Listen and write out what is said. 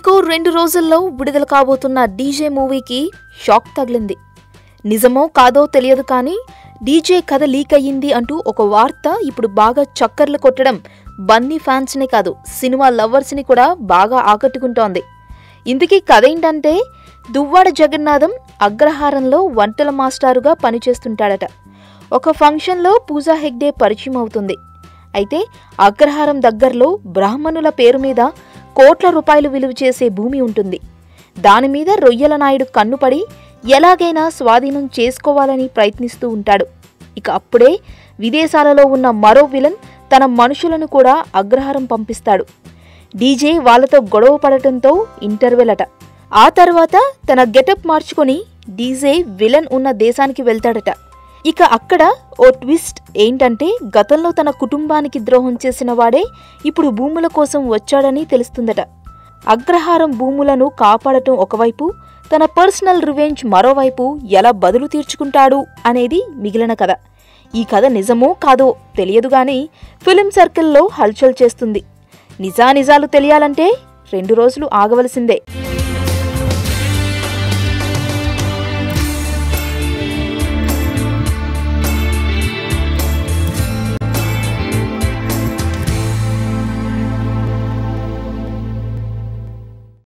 ఇంకో 2 రోజుల్లో విడుదల కాబోతున్న డీజే మూవీకి షాక్ తగిలింది. నిజమో కాదో తెలియదు కానీ డీజే కథ లీక్ అయ్యింది అంటూ ఒక వార్త ఇప్పుడు బాగా చక్కర్లు కొట్టడం బన్నీ ఫ్యాన్స్ని కాదు సినిమా లవర్స్ని కూడా బాగా ఆకట్టుకుంటోంది. ఇంతకీ కథ ఏంటంటే దువ్వాడ జగన్నాథం అగ్రహారంలో వంటల మాస్టారుగా పనిచేస్తుంటాడట. ఒక ఫంక్షన్లో పూజా హెగ్డే పరిచయం అవుతుంది. అయితే అగ్రహారం దగ్గరలో బ్రాహ్మణుల పేరు మీద కోట్ల రూపాయలు విలువ చేసే భూమి ఉంటుంది. దానిమీద రొయ్యల నాయుడు కన్నుపడి ఎలాగైనా స్వాధీనం చేసుకోవాలని ప్రయత్నిస్తూ ఉంటాడు. ఇక అప్పుడే విదేశాలలో ఉన్న మరో విలన్ తన మనుషులను కూడా అగ్రహారం పంపిస్తాడు. డీజే వాళ్లతో గొడవ పడటంతో ఇంటర్వెల్ అట. ఆ తర్వాత తన గెటప్ మార్చుకొని డీజే విలన్ ఉన్న దేశానికి వెళ్తాడట. ఇక అక్కడ ఓ ట్విస్ట్ ఏంటంటే గతంలో తన కుటుంబానికి ద్రోహం చేసిన వాడే ఇప్పుడు భూముల కోసం వచ్చాడని తెలుస్తుందట. అగ్రహారం భూములను కాపాడటం ఒకవైపు, తన పర్సనల్ రివెంజ్ మరోవైపు ఎలా బదులు తీర్చుకుంటాడు అనేది మిగిలిన కథ. ఈ కథ నిజమో కాదో తెలియదు గానీ ఫిలిం సర్కిల్లో హల్చల్ చేస్తుంది. నిజానిజాలు తెలియాలంటే 2 రోజులు ఆగవలసిందే.